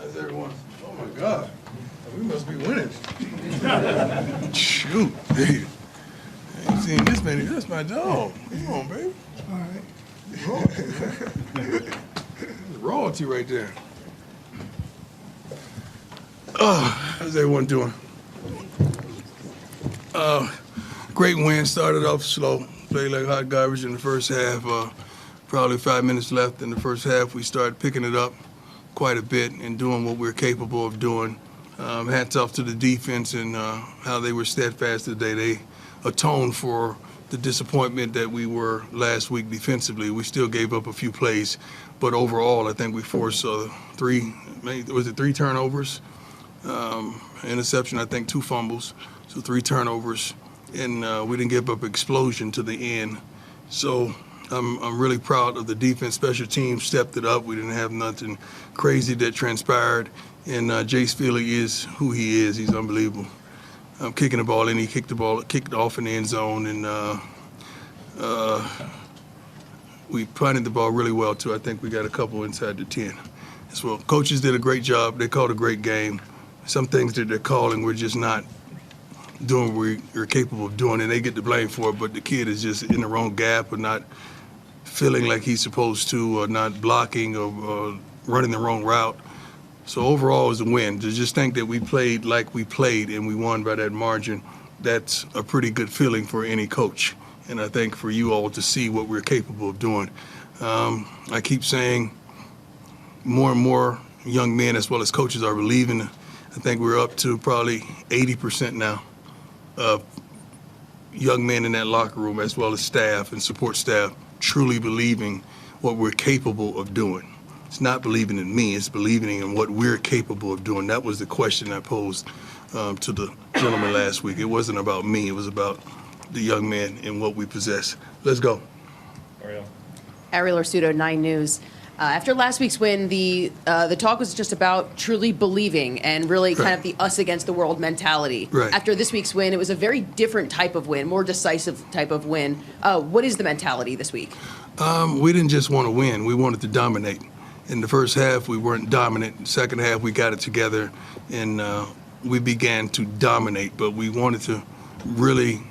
How's everyone? Oh my God, we must be winning. Shoot, hey, I ain't seen this many. That's my dog. Come on, baby. All right. Royalty right there. How's everyone doing? Great win. Started off slow. Played like hot garbage in the first half. Probably 5 minutes left in the first half. We started picking it up quite a bit and doing what we're capable of doing. Hats off to the defense and how they were steadfast today. They atoned for the disappointment that we were last week defensively. We still gave up a few plays, but overall, I think we forced three turnovers, interception, I think 2 fumbles, so 3 turnovers, and we didn't give up explosion to the end. So I'm really proud of the defense. Special teams stepped it up. We didn't have nothing crazy that transpired, and Jace Feely is who he is. He's unbelievable. Kicking the ball in, he kicked off in the end zone, and we punted the ball really well too. I think we got a couple inside the 10 as well. Coaches did a great job. They called a great game. Some things that they're calling, we're just not doing what we're capable of doing, and they get the blame for it, but the kid is just in the wrong gap or not feeling like he's supposed to, or not blocking, or running the wrong route. So overall, it was a win. To just think that we played like we played and we won by that margin, that's a pretty good feeling for any coach. And I think for you all to see what we're capable of doing. I keep saying more and more young men as well as coaches are relieving. I think we're up to probably 80% now of young men in that locker room as well as staff and support staff truly believing what we're capable of doing. It's not believing in me, it's believing in what we're capable of doing. That was the question I posed to the gentleman last week. It wasn't about me, it was about the young man and what we possess. Let's go. Ariel Arsuto, 9 News. After last week's win, the talk was just about truly believing and really kind of the us against the world mentality. Right. After this week's win, it was a very different type of win, more decisive type of win. What is the mentality this week? We didn't just want to win, we wanted to dominate. In the first half, we weren't dominant. In the second half, we got it together and we began to dominate, but we wanted to really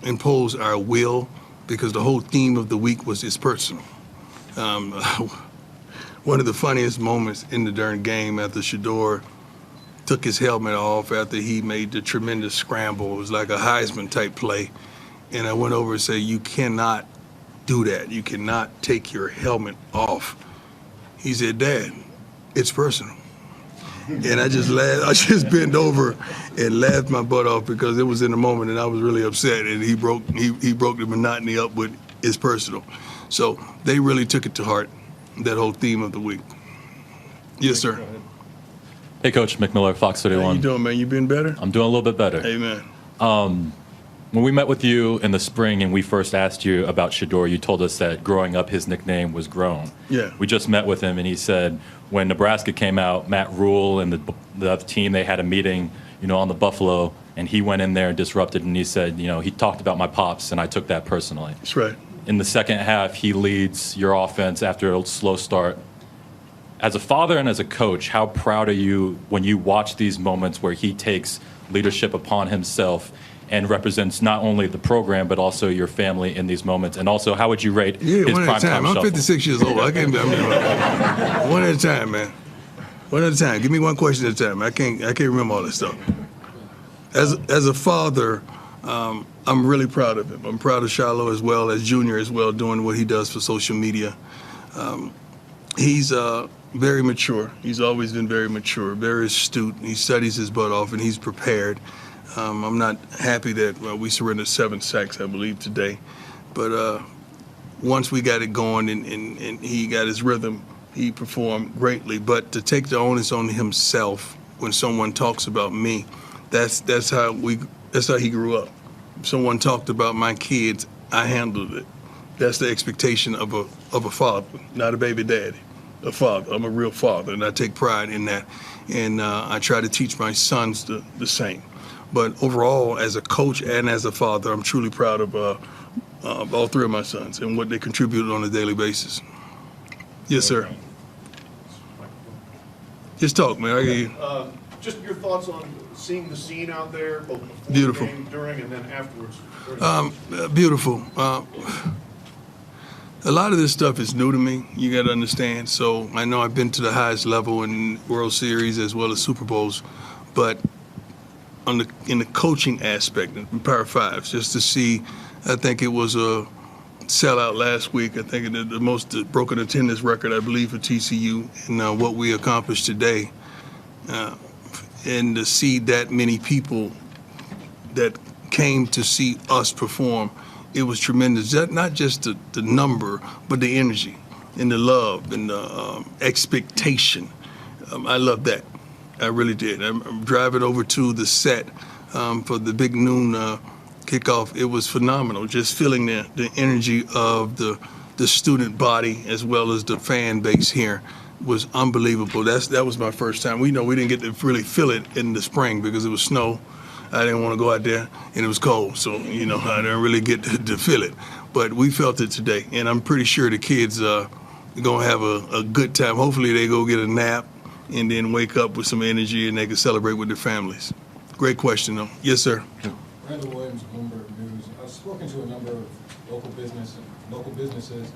impose our will because the whole theme of the week was it's personal. One of the funniest moments in the darn game after Shador took his helmet off after he made the tremendous scramble. It was like a Heisman type play. And I went over and said, you cannot do that. You cannot take your helmet off. He said, Dad, it's personal. And I just laughed. I just bent over and laughed my butt off because it was in the moment and I was really upset. And he broke the monotony up with it's personal. So they really took it to heart, that whole theme of the week. Yes, sir. Hey, Coach McMillan, Fox 31. How you doing, man? You been better? I'm doing a little bit better. Amen. When we met with you in the spring and we first asked you about Shador, you told us that growing up his nickname was Grown. Yeah. We just met with him and he said when Nebraska came out, Matt Rule and the team, they had a meeting, on the Buffalo, and he went in there and disrupted, and he said, he talked about my pops and I took that personally. That's right. In the second half, he leads your offense after a slow start. As a father and as a coach, how proud are you when you watch these moments where he takes leadership upon himself and represents not only the program but also your family in these moments? And also, how would you rate his one at a time. I'm 56 years old. One at a time, man. One at a time. Give me one question at a time. I can't remember all this stuff. As a father, I'm really proud of him. I'm proud of Shiloh as well, as Junior as well, doing what he does for social media. He's very mature. He's always been very mature, very astute. He studies his butt off, and he's prepared. I'm not happy that we surrendered 7 sacks, I believe, today. But once we got it going and he got his rhythm, he performed greatly. But to take the onus on himself when someone talks about me, that's how he grew up. If someone talked about my kids, I handled it. That's the expectation of a father, not a baby daddy, a father. I'm a real father, and I take pride in that. And I try to teach my sons the same. But overall, as a coach and as a father, I'm truly proud of all 3 of my sons and what they contributed on a daily basis. Yes, sir. Just talk, man. I hear you. Just your thoughts on seeing the scene out there, both before Beautiful. the game, during, and then afterwards. Beautiful. A lot of this stuff is new to me. You got to understand. So I know I've been to the highest level in World Series as well as Super Bowls, but in the coaching aspect, in Power Fives, just to see, I think it was a sellout last week. I think the most broken attendance record, I believe, for TCU, and what we accomplished today, and to see that many people that came to see us perform, it was tremendous. Not just the number, but the energy and the love and the expectation. I love that. I really did. I'm driving over to the set for the big noon kickoff. It was phenomenal. Just feeling the energy of the student body as well as the fan base here was unbelievable. That was my first time. We didn't get to really feel it in the spring because it was snow. I didn't want to go out there, and it was cold, so, I didn't really get to feel it. But we felt it today, and I'm pretty sure the kids are going to have a good time. Hopefully they go get a nap and then wake up with some energy and they can celebrate with their families. Great question, though. Yes, sir. Randall Williams, Bloomberg News. I've spoken to a number of local businesses,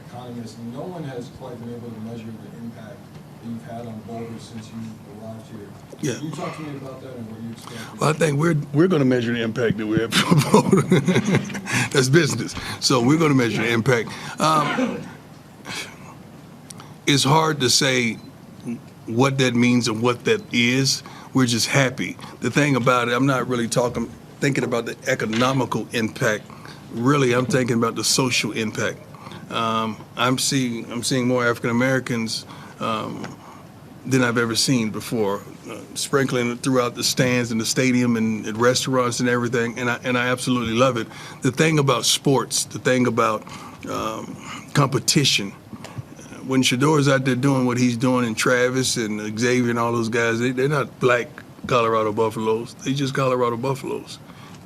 economists, and no one has quite been able to measure the impact that you've had on Boulder since you arrived here. Yeah. Can you talk to me about that and what you expect? Well, I think we're going to measure the impact that we have for Boulder. That's business. So we're going to measure the impact. It's hard to say what that means and what that is. We're just happy. The thing about it, I'm not really thinking about the economical impact. Really, I'm thinking about the social impact. I'm seeing more African Americans than I've ever seen before, sprinkling throughout the stands and the stadium and at restaurants and everything, and I absolutely love it. The thing about sports, the thing about competition, when Shador's out there doing what he's doing, and Travis and Xavier and all those guys, they're not black Colorado Buffaloes. They just Colorado Buffaloes,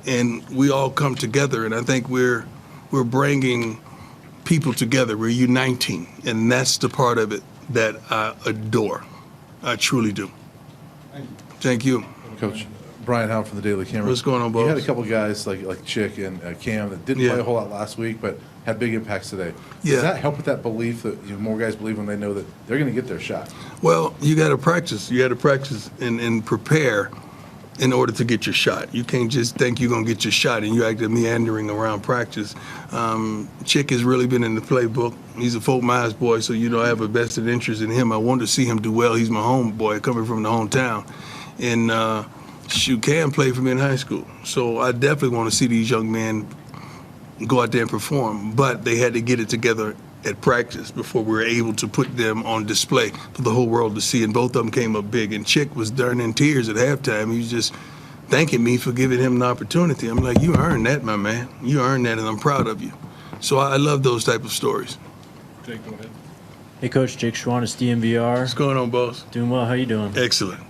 and we all come together, and I think we're bringing people together. We're uniting, and that's the part of it that I adore. I truly do. Thank you. Thank you. Coach, Brian Howe from the Daily Camera. What's going on, boss? You had a couple guys like Chick and Cam that didn't Yeah. play a whole lot last week, but had big impacts today. Yeah. Does that help with that belief that more guys believe when they know that they're going to get their shot? Well, you got to practice. You got to practice and prepare in order to get your shot. You can't just think you're going to get your shot and you act meandering around practice. Chick has really been in the playbook. He's a Fort Myers boy, so I have a vested interest in him. I want to see him do well. He's my home boy coming from the hometown. And Cam played for me in high school. So I definitely want to see these young men go out there and perform. But they had to get it together at practice before we were able to put them on display for the whole world to see. And both of them came up big. And Chick was darn in tears at halftime. He was just thanking me for giving him an opportunity. I'm like, you earned that, my man. You earned that, and I'm proud of you. So I love those type of stories. Jake, go ahead. Hey, Coach. Jake Schwannis, DMVR. What's going on, boss? Doing well. How you doing? Excellent.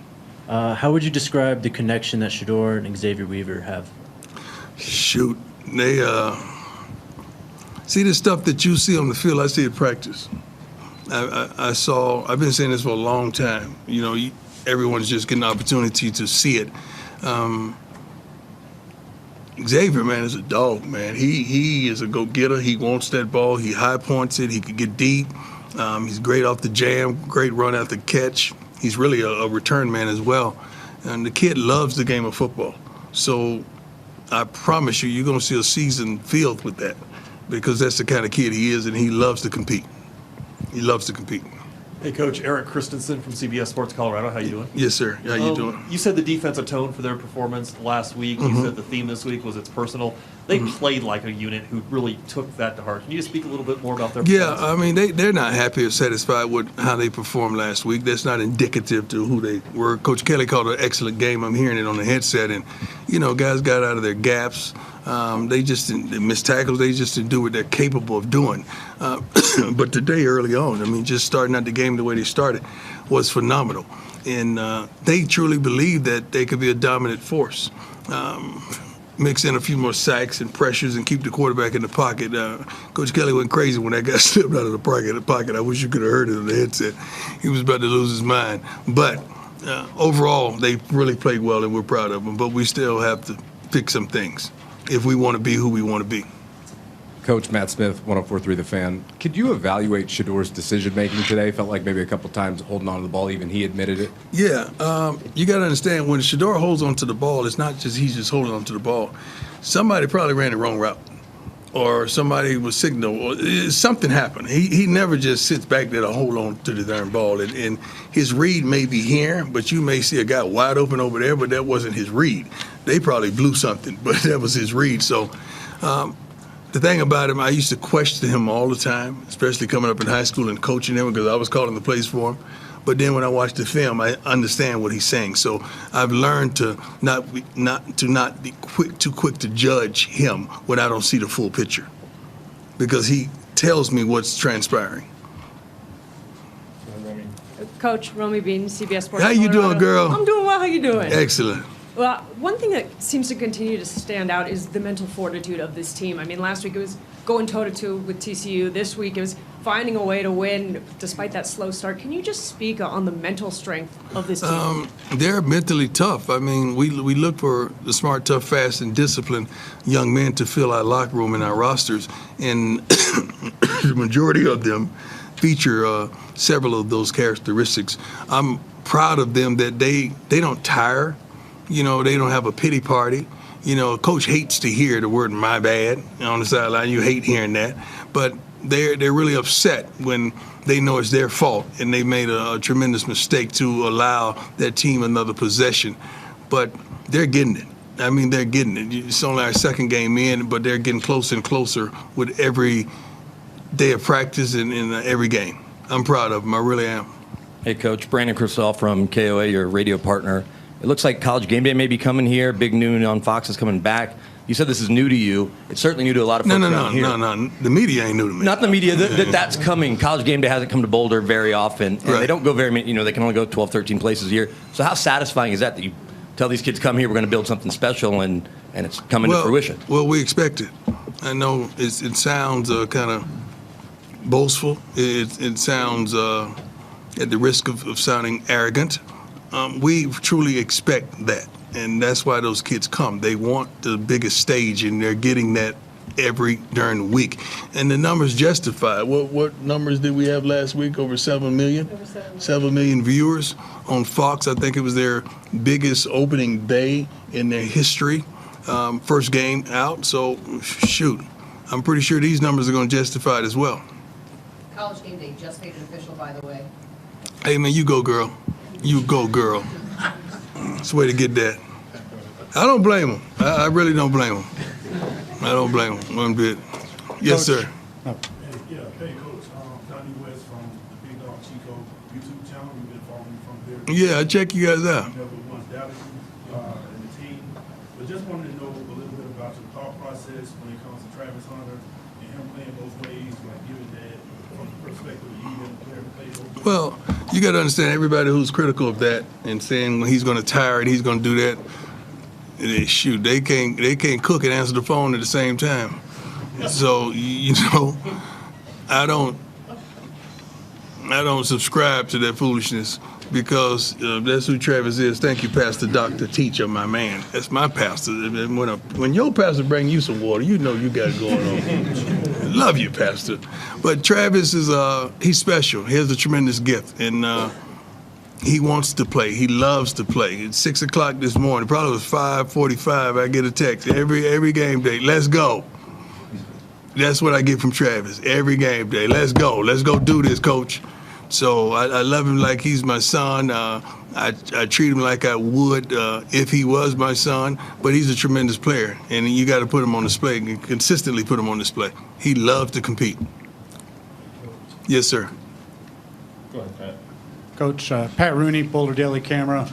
How would you describe the connection that Shador and Xavier Weaver have? Shoot, they see the stuff that you see on the field. I see at practice. I've been saying this for a long time. Everyone's just getting an opportunity to see it. Xavier, man, is a dog, man. He is a go-getter. He wants that ball. He high points it. He can get deep. He's great off the jam. Great run after catch. He's really a return man as well. And the kid loves the game of football. So I promise you're going to see a season filled with that because that's the kind of kid he is, and he loves to compete. He loves to compete. Hey, Coach. Eric Christensen from CBS Sports Colorado. How you doing? Yes, sir. How you doing? You said the defensive tone for their performance last week. You said the theme this week was it's personal. They played like a unit who really took that to heart. Can you just speak a little bit more about their performance? Yeah, I mean, they're not happy or satisfied with how they performed last week. That's not indicative to who they were. Coach Kelly called it an excellent game. I'm hearing it on the headset. And, guys got out of their gaps. They just didn't miss tackles. They just didn't do what they're capable of doing. But today, early on, just starting out the game the way they started was phenomenal. And they truly believe that they could be a dominant force. Mix in a few more sacks and pressures and keep the quarterback in the pocket. Coach Kelly went crazy when that guy stepped out of the pocket. I wish you could have heard it on the headset. He was about to lose his mind. But overall, they really played well, and we're proud of them. But we still have to fix some things if we want to be who we want to be. Coach Matt Smith, 104.3 The Fan. Could you evaluate Shador's decision-making today? Felt like maybe a couple times holding on to the ball, even he admitted it. Yeah, you got to understand, when Shador holds onto the ball, it's not just he's just holding onto the ball. Somebody probably ran the wrong route, or somebody was signal, or something happened. He never just sits back there to hold on to the darn ball. And his read may be here, but you may see a guy wide open over there, but that wasn't his read. They probably blew something, but that was his read. So the thing about him, I used to question him all the time, especially coming up in high school and coaching him, because I was calling the plays for him. But then when I watch the film, I understand what he's saying. So I've learned to not be too quick to judge him when I don't see the full picture, because he tells me what's transpiring. Coach, Romy Bean, CBS Sports. How you doing, girl? I'm doing well. How you doing? Excellent. Well, one thing that seems to continue to stand out is the mental fortitude of this team. I mean, last week it was going toe-to-toe with TCU. This week it was finding a way to win despite that slow start. Can you just speak on the mental strength of this team? They're mentally tough. I mean, we look for the smart, tough, fast, and disciplined young men to fill our locker room and our rosters, and the majority of them feature several of those characteristics. I'm proud of them that they don't tire. You know, they don't have a pity party. You know, coach hates to hear the word "my bad" on the sideline. You hate hearing that, but they're really upset when they know it's their fault and they made a tremendous mistake to allow that team another possession. But they're getting it. I mean, they're getting it. It's only our second game in, but they're getting closer and closer with every day of practice and in every game. I'm proud of them. I really am. Hey, Coach. Brandon Crisall from KOA, your radio partner. It looks like College Game Day may be coming here. Big Noon on Fox is coming back. You said this is new to you. It's certainly new to a lot of folks around here. No. The media ain't new to me. Not the media. That's coming. College Game Day hasn't come to Boulder very often. And They don't go very many, they can only go 12, 13 places a year. So how satisfying is that you tell these kids, come here, we're going to build something special, and it's coming to fruition? Well, we expect it. I know it sounds kind of boastful. It sounds at the risk of sounding arrogant. We truly expect that, and that's why those kids come. They want the biggest stage, and they're getting that during the week. And the numbers justify. What numbers did we have last week? Over 7 million? Over 7 million. 7 million viewers on Fox. I think it was their biggest opening day in their history. First game out, so shoot. I'm pretty sure these numbers are going to justify it as well. College Game Day just made it official, by the way. Hey, man, you go, girl. You go, girl. It's the way to get that. I don't blame them. I really don't blame them. I don't blame them one bit. Yes, Coach. sir. Oh. Hey, Coach. Donnie West from the Big Dog Chico YouTube channel. We've been following you from there. Yeah, I check you guys out. You never once doubted you and the team. But just wanted to know a little bit about your thought process when it comes to Travis Hunter and him playing both ways, like given that from the perspective of you and the player who plays both ways. Well, you got to understand, everybody who's critical of that and saying when he's going to tire and he's going to do that, shoot, they can't cook and answer the phone at the same time. So I don't subscribe to that foolishness, because that's who Travis is. Thank you, Pastor Dr. Teacher, my man. That's my pastor. When your pastor bring you some water, you know you got it going on. Love you, Pastor. But Travis is he's special. He has a tremendous gift, and he wants to play. He loves to play. It's 6 o'clock this morning. Probably was 5:45. I get a text every game day. Let's go. That's what I get from Travis every game day. Let's go. Let's go do this, Coach. So I love him like he's my son. I treat him like I would if he was my son. But he's a tremendous player, and you got to put him on display and consistently put him on display. He loves to compete. Yes, sir. Go ahead, Pat. Coach, Pat Rooney, Boulder Daily Camera.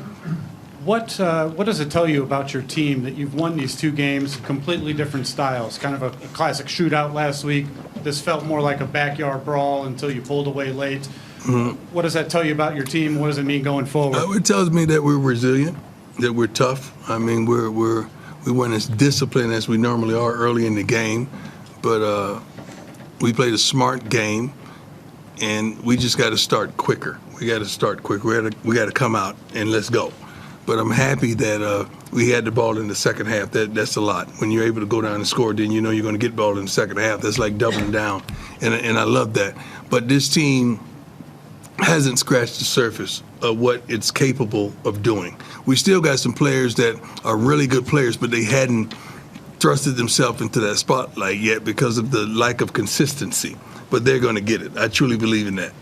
What does it tell you about your team that you've won these two games, completely different styles? Kind of a classic shootout last week. This felt more like a backyard brawl until you pulled away late. Mm-hmm. What does that tell you about your team? What does it mean going forward? It tells me that we're resilient, that we're tough. I mean, we weren't as disciplined as we normally are early in the game, but we played a smart game, and we just got to start quicker. We got to start quick. We got to come out and let's go. But I'm happy that we had the ball in the second half. That's a lot. When you're able to go down and score, then you know you're going to get ball in the second half. That's like doubling down, and I love that. But this team hasn't scratched the surface of what it's capable of doing. We still got some players that are really good players, but they hadn't thrusted themselves into that spotlight yet because of the lack of consistency. But they're going to get it. I truly believe in that.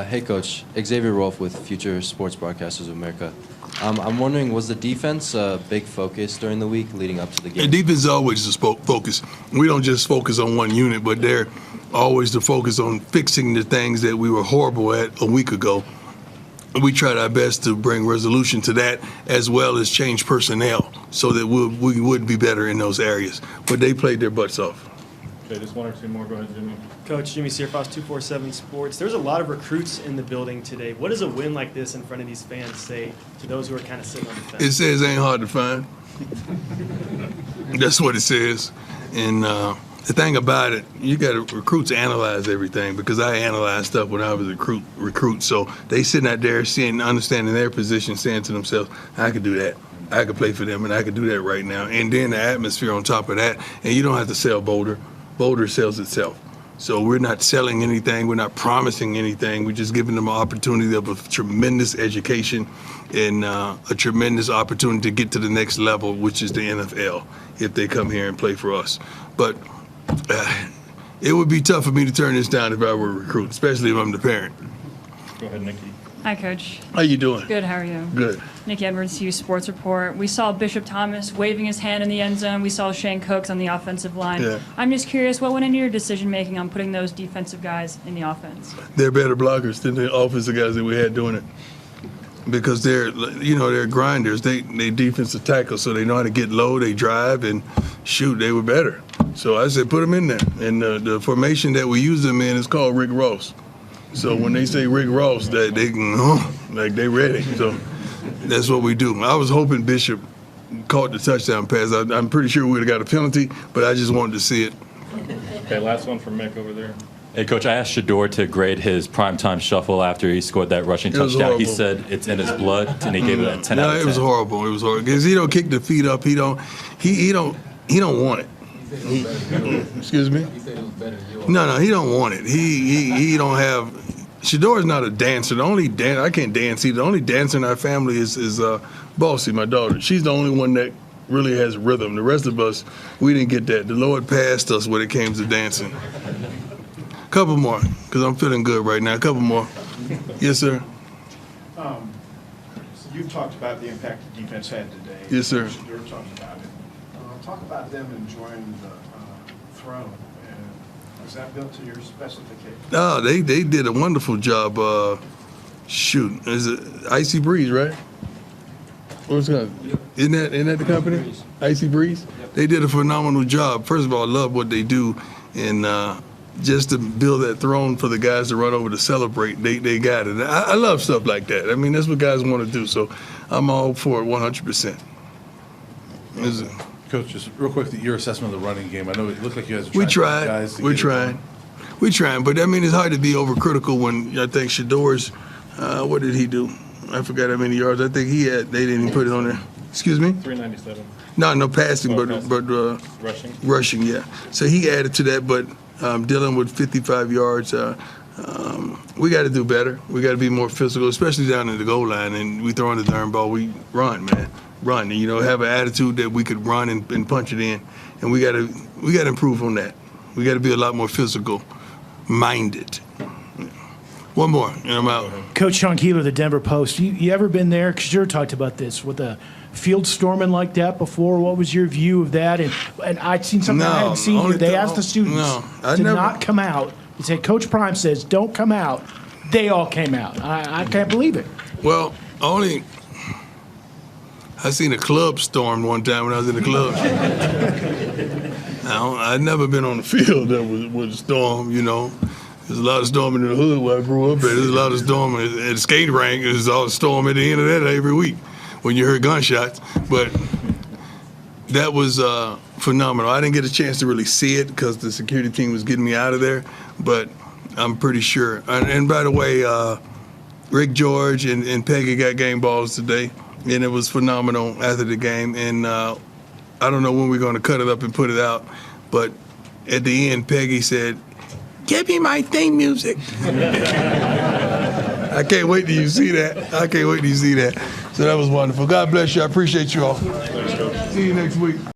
Hey, Coach. Xavier Rolfe with Future Sports Broadcasters of America. I'm wondering, was the defense a big focus during the week leading up to the game? The defense is always a focus. We don't just focus on one unit, but they're always the focus on fixing the things that we were horrible at a week ago. We tried our best to bring resolution to that, as well as change personnel so that we would be better in those areas. But they played their butts off. Okay, just one or two more. Go ahead, Jimmy. Coach Jimmy Searfoss, 247 Sports. There's a lot of recruits in the building today. What does a win like this in front of these fans say to those who are kind of sitting on the fence? It says ain't hard to find. That's what it says. And the thing about it, you got to recruits analyze everything, because I analyzed stuff when I was a recruit. So they sitting out there seeing, understanding their position, saying to themselves, I could do that. I could play for them, and I could do that right now. And then the atmosphere on top of that, and you don't have to sell Boulder. Boulder sells itself. So we're not selling anything. We're not promising anything. We're just giving them an opportunity of a tremendous education and a tremendous opportunity to get to the next level, which is the NFL, if they come here and play for us. But it would be tough for me to turn this down if I were a recruit, especially if I'm the parent. Go ahead, Nikki. Hi, Coach. How you doing? Good, how are you? Good. Nikki Edwards, Hughes Sports Report. We saw Bishop Thomas waving his hand in the end zone. We saw Shane Cooks on the offensive line. Yeah. I'm just curious, what went into your decision-making on putting those defensive guys in the offense? They're better blockers than the offensive guys that we had doing it, because they're grinders. They defensive tackles, so they know how to get low. They drive and shoot. They were better. So I said, put them in there. And the formation that we use them in is called Rick Ross. So when they say Rick Ross, that they can, like they ready. So that's what we do. I was hoping Bishop caught the touchdown pass. I'm pretty sure we would have got a penalty, but I just wanted to see it. Okay, last one from Mick over there. Hey, Coach, I asked Shador to grade his primetime shuffle after he scored that rushing touchdown. He said it's in his blood, and he gave it a 10 out of 10. No, it was horrible. It was horrible because he don't kick the feet up. He don't want it. Excuse me? He said it was better than yours. No, he don't want it. He don't have. Shador's not a dancer. The only I can't dance either. The only dancer in our family is Bossy, my daughter. She's the only one that really has rhythm. The rest of us, we didn't get that. The Lord passed us when it came to dancing. Couple more, because I'm feeling good right now. Couple more. Yes, sir. You've talked about the impact the defense had today. Yes, sir. Shador talked about it. Talk about them enjoying the throne. And was that built to your specifications? Oh, they did a wonderful job. Shoot, is it Icy Breeze, right? What's that? Isn't that the company? Icy Breeze. They did a phenomenal job. First of all, I love what they do, and just to build that throne for the guys to run over to celebrate, they got it. I love stuff like that. I mean, that's what guys want to do. So I'm all for it 100%. Coach, just real quick, your assessment of the running game. I know it looked like you guys We tried. tried. We're trying. But I mean, it's hard to be overcritical when I think Shador's. What did he do? I forgot how many yards. I think he had. They didn't even put it on there. Excuse me. 397. No passing, but Rushing. Rushing, yeah. So he added to that, but Dylan with 55 yards. We got to do better. We got to be more physical, especially down in the goal line. And we throwing the darn ball. We run, man. Run, and have an attitude that we could run and punch it in, and we got to improve on that. We got to be a lot more physical minded. One more, and I'm out. Coach Sean Keeler, the Denver Post. You ever been there? Because you talked about this with a field storming like that before. What was your view of that? And I'd seen something I hadn't seen here. They asked the students not come out. They said, Coach Prime says, don't come out. They all came out. I can't believe it. Well, I seen a club storm one time when I was in the club. I'd never been on the field that was a storm, There's a lot of storming in the hood where I grew up at. There's a lot of storming at the skate rink. There's all storm at the end of that every week when you heard gunshots. But that was phenomenal. I didn't get a chance to really see it because the security team was getting me out of there. But I'm pretty sure. And by the way, Rick George and Peggy got game balls today, and it was phenomenal after the game. And I don't know when we're going to cut it up and put it out, but at the end, Peggy said, "Give me my theme music." I can't wait till you see that. I can't wait till you see that. So that was wonderful. God bless you. I appreciate you all. See you next week.